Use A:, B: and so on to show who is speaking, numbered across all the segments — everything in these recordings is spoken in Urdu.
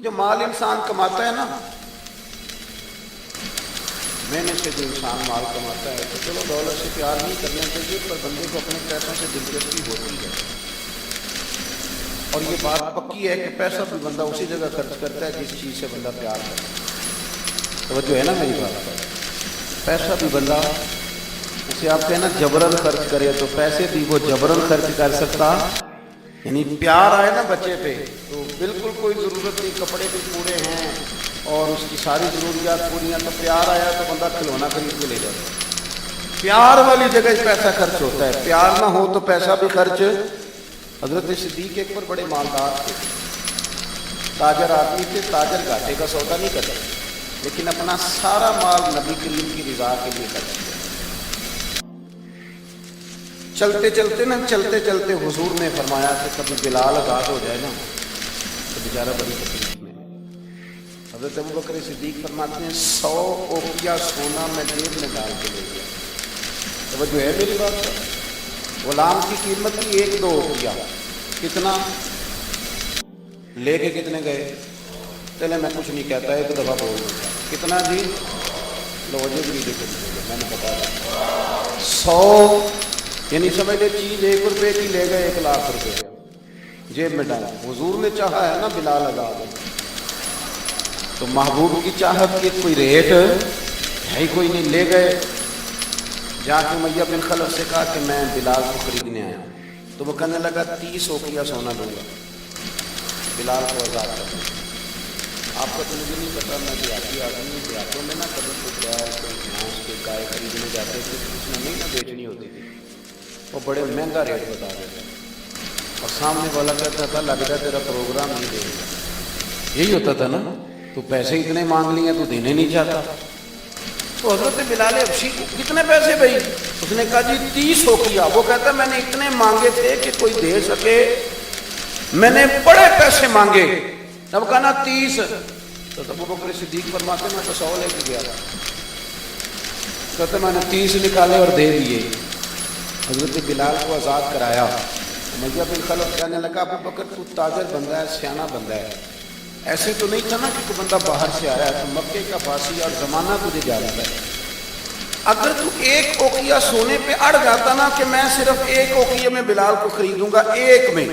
A: جو مال انسان کماتا ہے نا، محنت سے جو انسان مال کماتا ہے، تو چلو دولت سے پیار نہیں کرنا چاہیے، پر بندے کو اپنے پیسوں سے دلچسپی ہوتی ہے، اور یہ بات پکی ہے کہ پیسہ بھی بندہ اسی جگہ خرچ کرتا ہے جس چیز سے بندہ پیار کرتا ہے۔ توجہ ہے نا میری بات پر؟ پیسہ بھی بندہ، اسے آپ کہنا جبرن خرچ کرے، تو پیسے بھی وہ جبرن خرچ کر سکتا، یعنی پیار آئے نا بچے پہ تو بالکل کوئی ضرورت نہیں، کپڑے بھی پورے ہیں اور اس کی ساری ضروریات پوری ہیں، تو پیار آیا تو بندہ کھلونا خرید کے لے جاتا ہے۔ پیار والی جگہ پیسہ خرچ ہوتا ہے، پیار نہ ہو تو پیسہ بھی خرچ۔ حضرت صدیق ایک پر بڑے مالدار تھے، تاجر آدمی تھے، تاجر گھاٹے کا سودا نہیں کرتے، لیکن اپنا سارا مال نبی کریم کی رضا کے لیے خرچ کیا۔ چلتے چلتے حضور نے فرمایا کہ کبھی بلال آزاد ہو جائے نا تو بیچارہ بڑی تکلیف میں۔ حضرت ابوبکر صدیق فرماتے ہیں 100 اوقیہ سونا میں جیب میں ڈال کے لے گیا۔ توجہ ہے میری بات پر؟ غلام کی قیمت کی 1-2 اوقیہ، کتنا لے کے کتنے گئے؟ چلے میں کچھ نہیں کہتا، ایک دفعہ بول دوں، کتنا جی؟ لوجے بھی لے کے میں نے بتا دیا 100، یعنی سمجھ لے چیز 1 روپے کی لے گئے 1 لاکھ روپے جیب میں ڈالا۔ حضور نے چاہا ہے نا بلال آزاد ہو، تو محبوب کی چاہت کے کوئی ریٹ ہے ہی کوئی نہیں، لے گئے۔ جا کے امیہ بن خلف سے کہا کہ میں بلال کو خریدنے آیا، تو وہ کہنے لگا 30 اوقیہ سونا دوں گا بلال کو آزاد کرنے۔ آپ کا تو مجھے نہیں پتا، میں دیہاتی آدمی، دیہاتوں میں نا کبھی کوئی گھاس کے گائے خریدنے جاتے تھے، اس میں نہیں نا بیچنی ہوتی تھی، وہ بڑے مہنگا ریٹ بتا دیتا، اور سامنے والا کہتا تھا لگتا ہے تیرا پروگرام نہیں دے گا، یہی ہوتا تھا نا، تو پیسے اتنے مانگ لیے تو دینے نہیں چاہتا۔ تو حضرت بلال حبشی کو کتنے پیسے بھائی؟ اس نے کہا جی 30 اوقیہ۔ وہ کہتا میں نے اتنے مانگے تھے کہ کوئی دے سکے، میں نے بڑے پیسے مانگے، اب کہا نا 30۔ تو ابوبکر صدیق فرماتے میں تو 100 لے کے گیا تھا، کہتے میں نے 30 نکالے اور دے دیے۔ حضرت بلال کو آزاد کرایا۔ امیہ بن خلف کہنے لگا ابوبکر تو تاجر بندہ ہے، سیانا بندہ ہے، ایسے تو نہیں تھا نا کہ بندہ باہر سے آیا ہے، تو مکے کا باسی اور زمانہ تجھے جانتا ہے، اگر تو 1 اوقیہ سونے پہ اڑ جاتا نا کہ میں صرف 1 اوقیہ میں بلال کو خریدوں گا، 1 میں،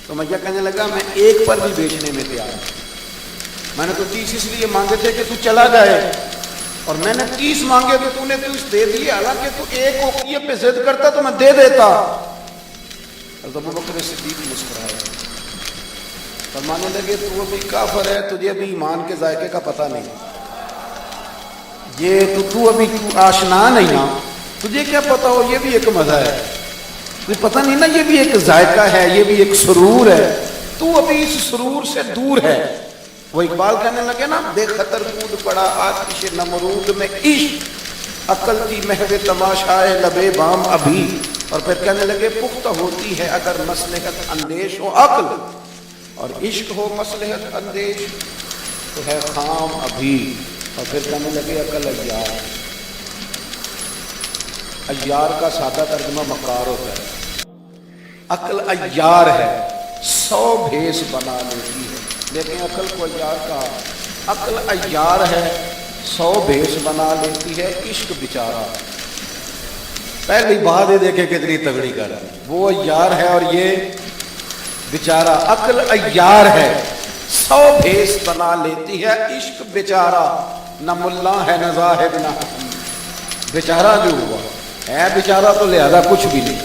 A: تو امیہ کہنے لگا میں 1 پر بھی بیچنے میں تیار ہوں، میں نے تو 30 اس لیے مانگے تھے کہ تو چلا جائے، اور میں نے 30 مانگے تو نے 30 دے دیے، حالانکہ تو 1 اوقیہ پہ ضد کرتا تو میں دے دیتا۔ حضرت ابوبکر صدیق مسکرائے، فرمانے لگے تو ابھی کافر ہے، تجھے ابھی ایمان کے ذائقے کا پتہ نہیں، یہ تو ابھی آشنا نہیں نا، تجھے کیا پتہ ہو یہ بھی ایک مزہ ہے، تجھے پتہ نہیں نا یہ بھی ایک ذائقہ ہے، یہ بھی ایک سرور ہے، تو ابھی اس سرور سے دور ہے۔ وہ اقبال کہنے لگے نا بے خطر کود پڑا آتش نمرود میں عشق، عقل تھی محو تماشائے لبے بام ابھی، اور پھر کہنے لگے پختہ ہوتی ہے اگر مصلحت اندیش ہو عقل، اور عشق ہو مصلحت اندیش تو ہے خام ابھی، اور پھر کہنے لگے عقل عیار، عیار کا سادہ ترجمہ مقرار ہوتا ہے، عقل عیار ہے، 100 بھیس بنا لیتی ہے، لیکن عقل کو عیار کہا، عقل عیار ہے 100 بھیس بنا لیتی ہے، عشق بیچارہ، پہلی بات یہ دیکھیں کتنی تگڑی کر رہا ہے، وہ عیار ہے اور یہ بیچارہ، عقل عیار ہے 100 بھیس بنا لیتی ہے، عشق بیچارہ، نہ ملا ہے نہ زاہد نہ حکیم، بیچارہ جو ہوا ہے بیچارہ تو لہذا کچھ بھی نہیں۔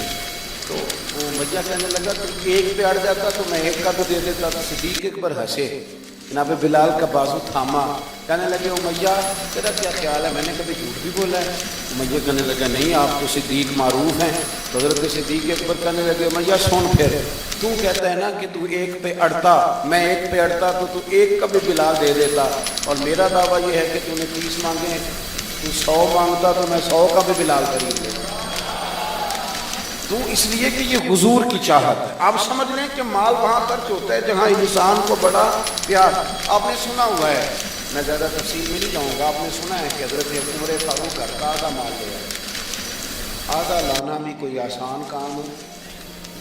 A: تو وہ بچہ کہنے لگا تو 1 پہ اڑ جاتا تو میں 1 کا تو دے دیتا، تو صدیق اکبر ہنسے، جناب بلال کا بازو تھاما، کہنے لگے امیہ تیرا کیا خیال ہے، میں نے کبھی جھوٹ بھی بولا ہے؟ امیہ کہنے لگا نہیں آپ تو صدیق معروف ہیں۔ تو حضرت صدیق اکبر کہنے لگے امیہ سن پھر تو کہتا ہے نا کہ تو 1 پہ اڑتا، میں 1 پہ اڑتا تو 1 کا بھی بلال دے دیتا، اور میرا دعویٰ یہ ہے کہ تو نے 30 مانگے ہیں، تو 100 مانگتا تو میں 100 کا بھی بلال خرید لیتا، تو اس لیے کہ یہ حضور کی چاہت ہے۔ آپ سمجھ لیں کہ مال وہاں خرچ ہوتا ہے جہاں انسان کو بڑا پیار۔ آپ نے سنا ہوا ہے، میں زیادہ تفصیل میں نہیں جاؤں گا، آپ نے سنا ہے کہ حضرت عمر فاروق کا آدھا مال لیا، آدھا لانا بھی کوئی آسان کام ہے؟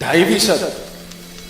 A: 2.5%।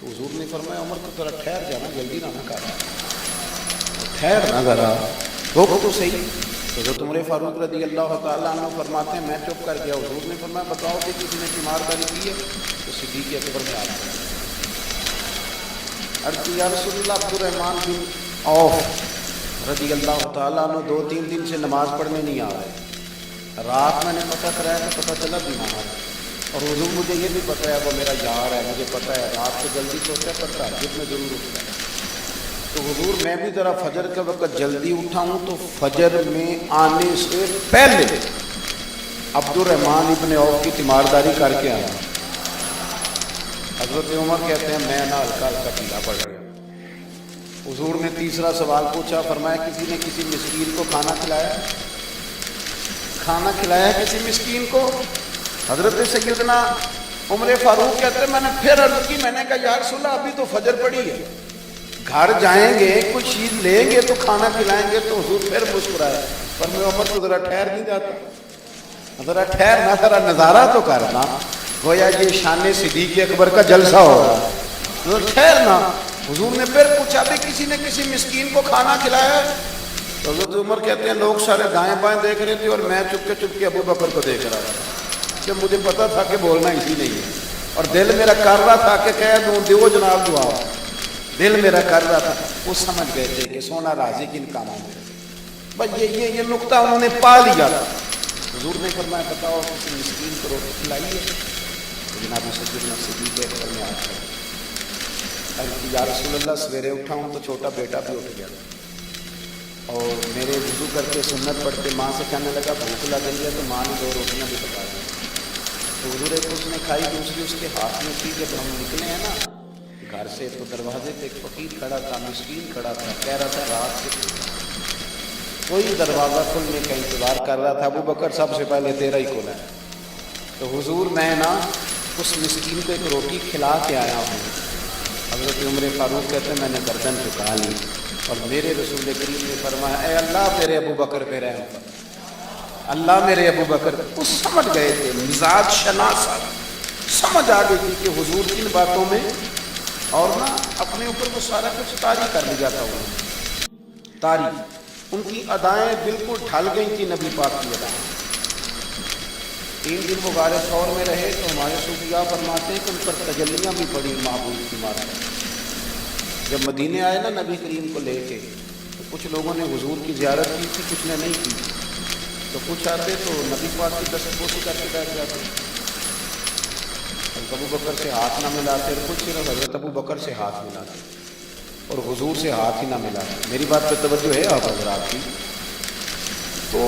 A: تو حضور نے فرمایا عمر کو ذرا ٹھہر جانا، جلدی نہ کر، ٹھہر نہ ذرا، روک تو صحیح۔ تو حضرت عمر فاروق رضی اللہ تعالیٰ عنہ فرماتے ہیں میں چپ کر گیا، حضور نے فرمایا بتاؤ کہ کسی نے تیمارداری کی ہے؟ تو صدیق اکبر میں آ گیا، عرض کی یا رسول اللہ عبد الرحمن بن عوف رضی اللہ تعالیٰ عنہ 2-3 دن سے نماز پڑھنے نہیں آ رہے، رات میں نے پتہ کرایا تو پتہ چلا بیمار ہے، اور حضور مجھے یہ بھی پتہ ہے وہ میرا یار ہے، مجھے پتہ ہے رات کو جلدی سوتا ہے پر تہجد میں ضرور اٹھتا ہے۔ تو حضور میں بھی ذرا فجر کے وقت جلدی اٹھا ہوں تو فجر میں آنے سے پہلے عبد الرحمن ابن عوف کی تیمارداری کر کے آیا۔ حضرت عمر کہتے ہیں میں نہ ہلکا ہلکا پیلا پڑ گیا۔ حضور نے تیسرا سوال پوچھا، فرمایا کسی نے کسی مسکین کو کھانا کھلایا؟ کھانا کھلایا کسی مسکین کو؟ حضرت سیدنا عمر فاروق کہتے ہیں میں نے پھر عرض کی، میں نے کہا یا رسول اللہ ابھی تو فجر پڑی ہے، گھر جائیں گے کچھ چیز لیں گے تو کھانا کھلائیں گے۔ تو حضور پھر مسکرائے، پر میں عمر تو ذرا ٹھہر نہیں جاتا، ذرا ٹھہرنا، ذرا نظارہ تو کرنا، گویا یہ شان صدیق اکبر کا جلسہ ہو رہا ہے، ذرا ٹھہرنا۔ حضور نے پھر پوچھا بھی کسی نے کسی مسکین کو کھانا کھلایا؟ تو حضرت عمر کہتے ہیں لوگ سارے دائیں بائیں دیکھ رہے تھے اور میں چپ کے ابو بکر کو دیکھ رہا تھا، کہ مجھے پتا تھا کہ بولنا اسی نہیں ہے، اور دل میرا کر رہا تھا کہ کہہ دوں دیو جناب دعا، دل میرا کر رہا تھا۔ وہ سمجھ گئے تھے کہ سونا راضی کن کاموں میں، بس یہ نقطہ انہوں نے پا لیا تھا۔ حضور نے فرمایا بتاؤ کسی مسکین کو روٹی کھلائی ہے؟ جناب سیدنا صدیق اکبر میں آ کر یا رسول اللہ سویرے اٹھا ہوں تو چھوٹا بیٹا بھی اٹھ گیا اور میرے وضو کر کے سنت پڑھتے ماں سے کہنے لگا بھوک لگ رہی ہے، تو ماں نے 2 روٹیاں بھی پکا دی، تو حضور ایک اس نے کھائی، دوسری اس کے ہاتھ میں تھی۔ جب ہم نکلے ہیں نا گھر سے تو دروازے پہ ایک فقیر کھڑا تھا، مسکین کھڑا تھا، کہہ رہا تھا رات سے کوئی دروازہ کھلنے کا انتظار کر رہا تھا، ابو بکر سب سے پہلے تیرا ہی کھولا ہے۔ تو حضور میں نا اس مسکین کو ایک روٹی کھلا کے آیا ہوں۔ حضرت عمر فاروق کہتے ہیں میں نے گردن جھکا لی اور میرے رسول کریم نے فرمایا اے اللہ میرے ابو بکر پہ رحم کر، اللہ میرے ابو بکر۔ وہ سمجھ گئے تھے، مزاج شناس سمجھ آ گئی تھی کہ حضور کی ان باتوں میں، اور نا اپنے اوپر وہ سارا کچھ طاری کر لیا تھا، انہوں طاری، ان کی ادائیں بالکل ڈھل گئی تھی نبی پاک کی ادائیں۔ 3 دن وہ غار ثور میں رہے تو ہمارے صوفیاء فرماتے ہیں کہ ان پر تجلیاں بھی پڑی معبود کی مارفت۔ جب مدینے آئے نا نبی کریم کو لے کے، تو کچھ لوگوں نے حضور کی زیارت کی تھی، کچھ نے نہیں کی، تو کچھ آتے تو نبی پاک کی دستبوسی کر کے بیٹھ جاتے، حضرت ابو بکر سے ہاتھ نہ ملاتے، اور کچھ صرف حضرت ابو بکر سے ہاتھ ملاتے اور حضور سے ہاتھ ہی نہ ملاتے۔ میری بات پہ توجہ ہے آپ حضرات کی؟ تو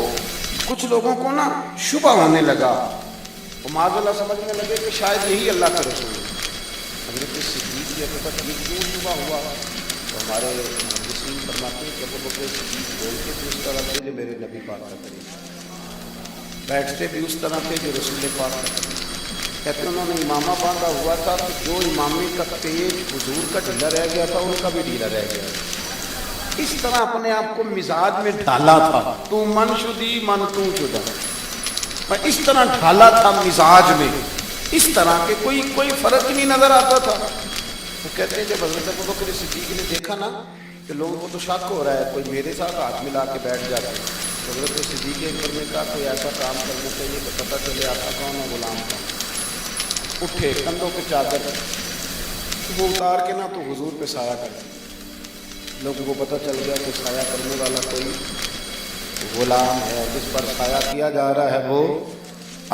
A: کچھ لوگوں کو نا شبہ ہونے لگا، وہ معاذ اللہ سمجھنے لگے کہ شاید یہی اللہ کا رسول ہے۔ حضرت صدیق کی حقیقت یہ کیوں شبہ ہوا؟ تو ہمارے محدثین فرماتے ہیں کہ ابو بکر صدیق بولتے بھی اس طرح تھے جو میرے نبی پاک کا قریب، بیٹھتے بھی اس طرح تھے جو رسول پاک کا قریب۔ کہتے ہیں انہوں نے امامہ باندھا ہوا تھا تو جو امامے کا پیج حضور کا ڈھیلا رہ گیا تھا ان کا بھی ڈھیلا رہ گیا، اس طرح اپنے آپ کو مزاج میں ڈھالا تھا، تو من شدی من تو شدہ، اس طرح ڈھالا تھا مزاج میں، اس طرح کے کوئی فرق ہی نہیں نظر آتا تھا۔ وہ کہتے ہیں جب حضرت ابو بکر صدیق نے دیکھا نا کہ لوگوں کو تو شک ہو رہا ہے، کوئی میرے ساتھ ہاتھ ملا کے بیٹھ جاتا ہے، تو حضرت صدیق اکبر نے کہا کوئی ایسا کام کرنا چاہیے کہ پتہ چلے آقا کون ہے غلام کون۔ اٹھے کندھوں پہ چادر وہ اتار کے نا تو حضور پہ سایہ کر دیا، لوگوں کو پتہ چل گیا کہ سایہ کرنے والا کوئی غلام ہے، جس پر سایہ کیا جا رہا ہے وہ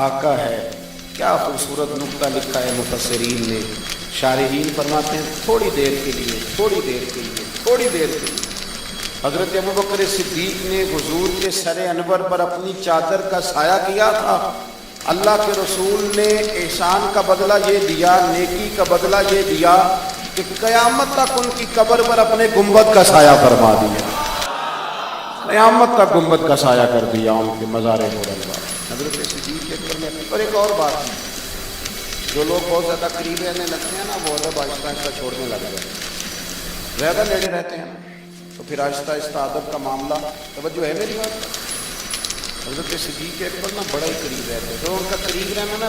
A: آقا ہے۔ کیا خوبصورت نقطہ لکھا ہے مفسرین نے، شارحین فرماتے ہیں تھوڑی دیر کے لیے حضرت ابو بکر صدیق نے حضور کے سر انور پر اپنی چادر کا سایہ کیا تھا۔ اللہ کے رسول نے احسان کا بدلہ یہ دیا، نیکی کا بدلہ یہ دیا کہ قیامت تک ان کی قبر پر اپنے گنبد کا سایہ فرما دیا، قیامت تک گنبد کا سایہ کر دیا ان کے مزار مبارک پر۔ حضرت صدیق اکبر نے اور ایک اور بات ہے، جو لوگ بہت زیادہ قریب رہنے لگتے ہیں نا وہ ادب آہستہ آہستہ چھوڑنے لگ جاتے ہیں، زیادہ نیڑے رہتے ہیں تو پھر آہستہ آہستہ ادب کا معاملہ، توجہ ہے میری بات؟ حضرت صدیق اکبر نا بڑا ہی قریب رہتے ہیں، تو ان کا قریب رہنا نا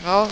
B: No.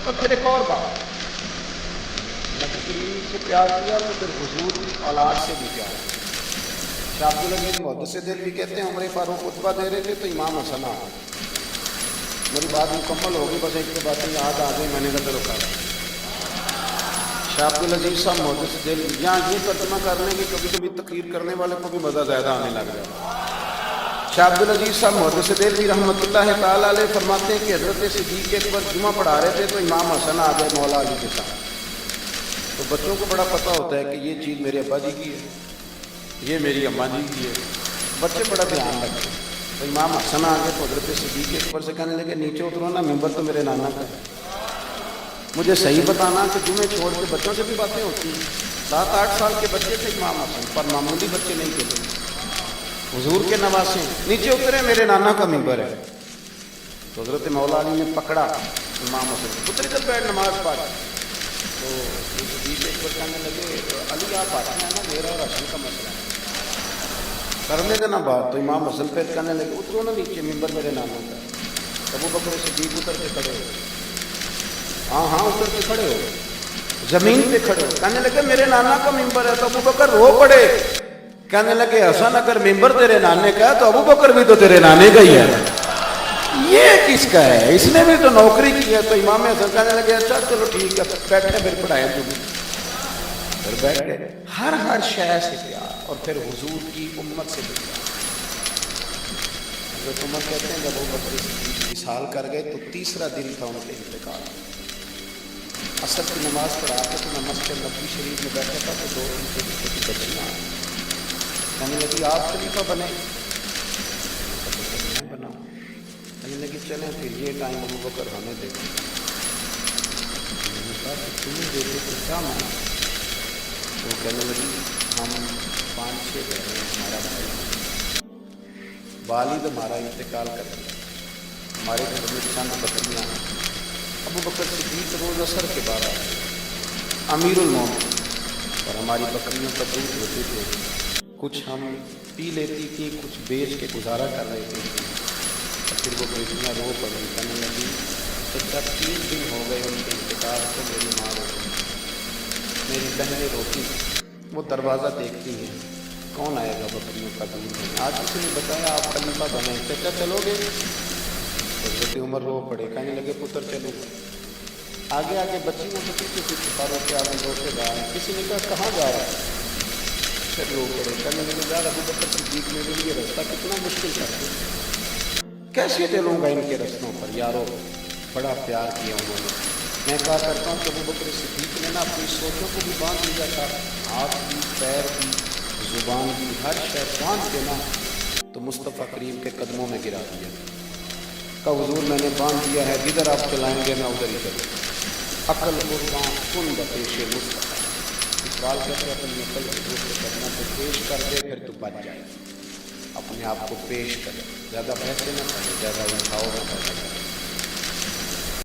A: اور پھر ایک اور بات، نبی کریم سے پیار کیا تو پھر حضور کی اولاد سے بھی پیار کیا۔ شاہ عبدالعزیز محدث دہلوی بھی کہتے ہیں عمر فاروق خطبہ دے رہے تھے تو امام حسن آ گئے۔ میری بات مکمل ہوگی، بس ایک دو باتیں یاد آ گئی، میں نے کہا چلو کر۔ شاہ عبدالعزیز صاحب محدث دہلوی یہاں یہ ترجمہ کر لیں کہ کبھی کبھی تقریر کرنے والے کو بھی مزہ زیادہ آنے لگ جائے۔ شاہ عبدالعزیز صاحب محدث دہلوی رحمۃ اللہ تعالیٰ علیہ فرماتے ہیں کہ حضرت صدیق ایک بار جمعہ پڑھا رہے تھے تو امام حسن آ گئے مولا علی کے ساتھ۔ تو بچوں کو بڑا پتہ ہوتا ہے کہ یہ چیز میرے ابا جی کی ہے، یہ میری اماں جی کی ہے، بچے بڑا دھیان رکھتے ہیں۔ تو امام حسن آ گئے تو حضرت صدیق کے اوپر سے کہنے لگے نیچے اترو نا، ممبر تو میرے نانا کا ہے۔ مجھے صحیح بتانا کہ جمعے چھوڑ کے بچوں سے بھی باتیں ہوتی ہیں۔ 7-8 سال کے بچے تھے امام حسن، پر معمولی بچے نہیں تھے، حضور کے نواسے۔ نیچے اترے، میرے نانا کا ممبر ہے۔ تو حضرت مولا علی نے پکڑا امام حسن، پتر ادھر بیٹھ نماز پڑھ۔ تو صدیق ایک بار کہنے لگے علی آپ آتے ہیں نا، میرا اور حسن کا مسئلہ ہے، کرنے دینا بات۔ تو امام حسن پھر کہنے لگے اترو نا نیچے، ممبر میرے نانا کا۔ ابو بکر صدیق اتر کے کھڑے ہو، ہاں اتر کے کھڑے ہو، زمین پہ کھڑے ہو۔ کہنے لگے میرے نانا کا ممبر ہے۔ تو ابو بکر رو پڑے، کہنے لگے حسن اگر ممبر تیرے نانے کا ہے تو ابو بکر بھی تو تیرے نانے کا ہی ہے، یہ کس کا ہے؟ اس نے بھی تو نوکری کی ہے۔ تو امام حسن کہنے لگے اچھا چلو ٹھیک ہے، بیٹھے پھر پڑھائے تمہیں۔ پھر بیٹھ گئے۔ ہر شے سے پیار، اور پھر حضور کی امت سے بھی پیار۔ حضرت عمر کہتے ہیں جب ابو بکر صدیق وصال کر گئے تو تیسرا دن تھا ان کے انتقال۔ عصر کی نماز پڑھا کے تو میں مسجد نبوی شریف میں بیٹھا تھا تو 2-3 چھوٹی چھوٹی بچیاں کہنے لگی آپ خلیفہ بنے؟ میں بناؤں؟ کہنے لگی چلیں پھر یہ ٹائم ابو بکر ہمیں دے دیں۔ میں نے کہا کہ تمہیں دیتے تو کیا مانا؟ وہ کہنے لگی ہم 5-6 بہنیں ہیں، ہمارا بھائی والد ہمارا انتقال کر گیا، ہمارے گھر میں چند بکریاں ہیں۔ ابو بکر صدیق روز عصر کے بعد آتے، امیر المومنین، اور ہماری بکریوں کا دودھ ہوتے تھے، کچھ ہم پی لیتی تھی، کچھ بیچ کے گزارا کر لیتی تھی۔ اور پھر وہ بیٹیاں رو پڑی، کہنے لگی چچا 3 دن ہو گئے ان کے انتقال کو، میری ماں روتی، میری بہنیں روتی، وہ دروازہ دیکھتی ہیں کون آئے گا بکریوں کا دودھ دینے۔ آج کسی نے بتایا آپ خلیفہ بنے، چچا چلو گے؟ حضرت عمر رو پڑے، کہنے لگے پتر چلو۔ آگے آگے بچیاں تو پیچھے پیچھے پاروں کے آگے روتے جا رہے ہیں۔ کسی نے کہا کہاں جا رہا ہے؟ پھر رو پڑے، کہنے لگے یار ابو بکر صدیق میرے لیے رستہ کتنا مشکل کر دیا، کیسے چلوں گا ان کے رستوں پر؟ یارو بڑا پیار کیا انہوں نے۔ میں کہا کرتا ہوں کہ ابو بکر صدیق نے نا اپنی سوچوں کو بھی باندھ لیا تھا، ہاتھ بھی، پیر بھی، زبان بھی، ہر شے باندھ کے نا تو مصطفیٰ کریم کے قدموں میں گرا دیا۔ کہ حضور میں نے باندھ دیا ہے، جدھر آپ چلائیں گے میں ادھر ہی چلوں۔ عقل قربان کن بپیش مصطفیٰ، اقبال کہتے ہیں اپنی عقل حضور کے قدموں پہ پیش کر دے پھر تو بچ جائے، اپنے آپ کو پیش کرے، زیادہ پیسے نہ کرے، زیادہ اٹھاؤ نہ کرے۔